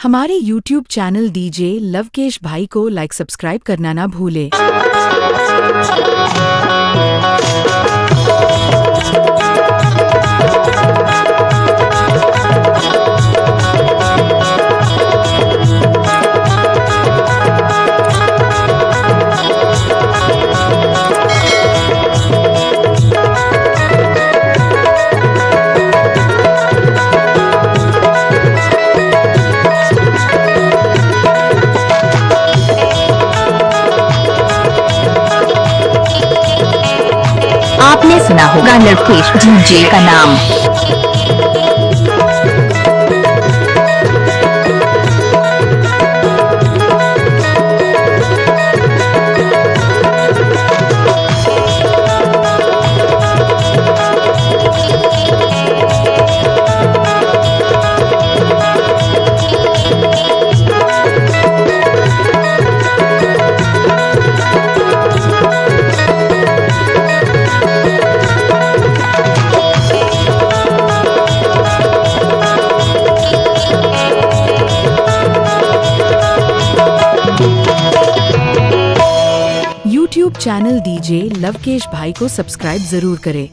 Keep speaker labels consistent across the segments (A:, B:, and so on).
A: हमारे YouTube channel DJ Lavkesh भाई को लाइक सब्सक्राइब करना ना भूले।
B: आपने सुना होगा लवकेश डीजे का नाम।
A: YouTube चैनल डीजे लवकेश भाई को सब्सक्राइब जरूर करें।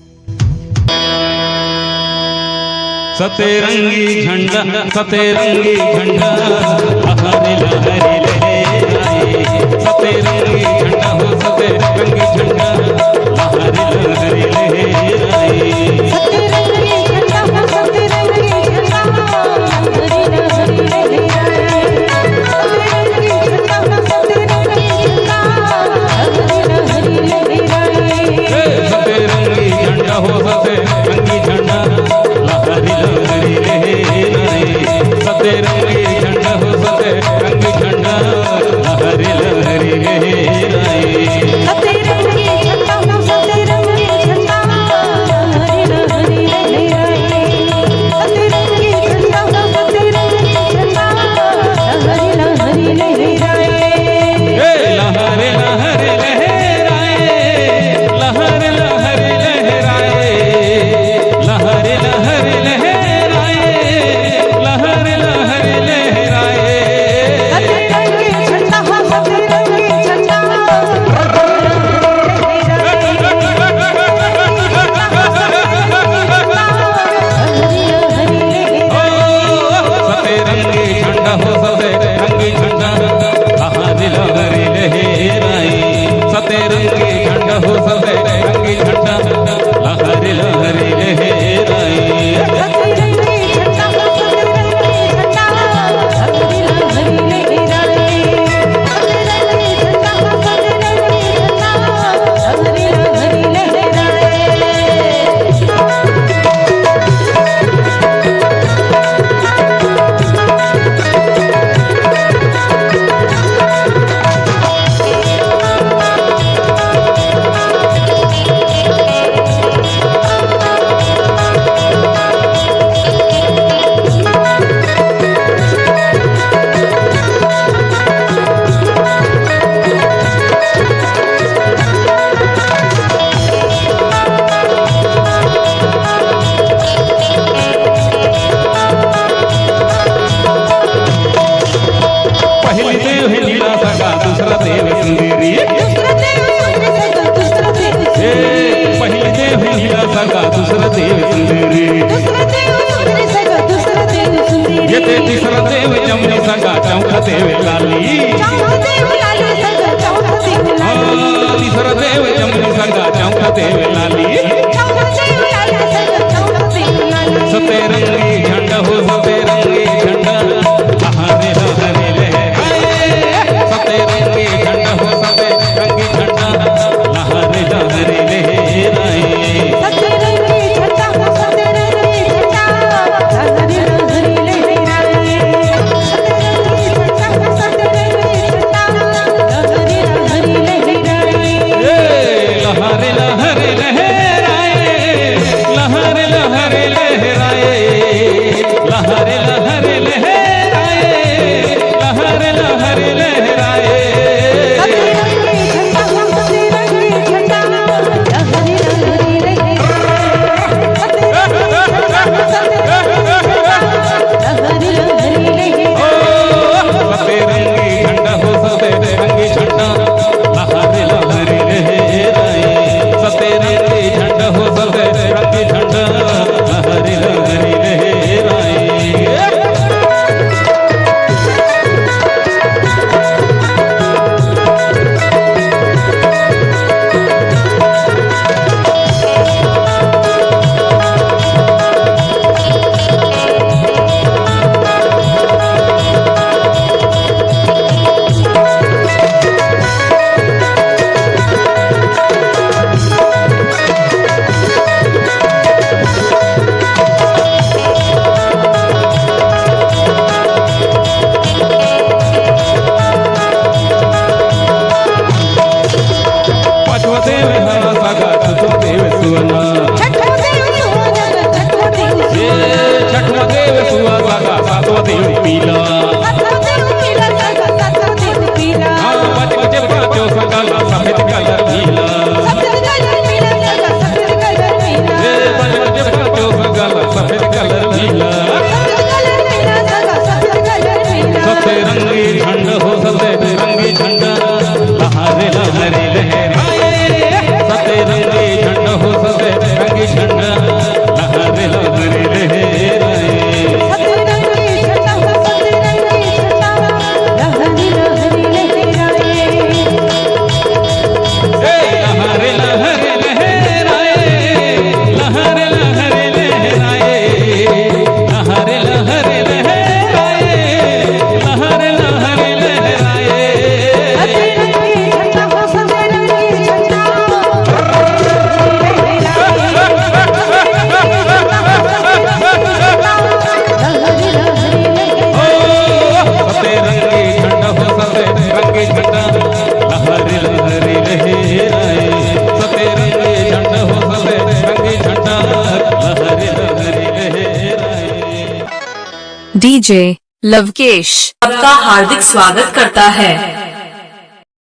C: सतेरंगी झंडा सतेरंगी झंडा लहरी लहरी लहराए। सतेरंगी झंडा हो सतेरंगी झंडा लहरी लहरी लहराए।
D: सतेरंगी झंडा हो सतेरंगी झंडा लहरी लहरी लहराए। सतेरंगी झंडा हो सतेरंगी झंडा लहरी लहरी लहराए।
C: सतेरंगी झंडा हो सतेरंगी झंडा लहरी लहरी लहराए। सतेरंगी झंडा हो सतेरंगी झंडा लहरी लहरी लहराए।
D: सतेरंगी झंडा हो सतेरंगी झंडा लहरी लहरी लहराए। सतेरंगी झंडा हो सतेरंगी झंडा लहरी लहरी लहराए।
C: लहरे लहरे लहराए। लहरे लहरे लहराए। लहरे लहरे लहराए। लहरे लहरे लहराए।
D: सतेरंगी झंडा हो सतेरंगी झंडा
C: सतेरंगी झंडा हो सतेरंगी झंडा लहरे लहरे लहराए। सतेरंगी झंडा हो सतेरंगी झंडा लहरे लहरे लहराए।
D: सतेरंगी झंडा हो सतेरंगी झंडा लहरी लहरी लहराए। सतेरंगी झंडा हो सतेरंगी झंडा लहरी लहरी लहराए।
C: पहली देव है लीला सगा दूसरा देव सुंदरी।
D: दूसरा देव सुंदर सगा दूसरा देव
C: पहली देव है लीला सगा दूसरा देव सुंदरी।
D: दूसरा देव सुंदर सगा दूसरा देव सुंदरी।
C: ये ते तीसरा देव जमनी सगा चौथा देव लाली।
D: चौथा देव लाली सगा चौथा देव लाली।
C: तीसरा देव जमनी सगा चौथा देव लाली।
D: चौथा देव लाली सगा चौथा देव लाली।
C: सतेरंगी झंडा हो सतेरंगी झंडा लहरे लहरे लहराए। सतेरंगी झंडा हो सतेरंगी झंडा लहरे लहरे लहराए।
D: सतेरंगी झंडा हो सतेरंगी झंडा लहरी लहरी लहराए। सतेरंगी झंडा हो सतेरंगी झंडा लहरी लहरी लहराए।
C: लहरे लहरे लहराए। लहरे लहरे लहराए। लहरे लहरे
A: डीजे लवकेश
E: आपका हार्दिक स्वागत करता है।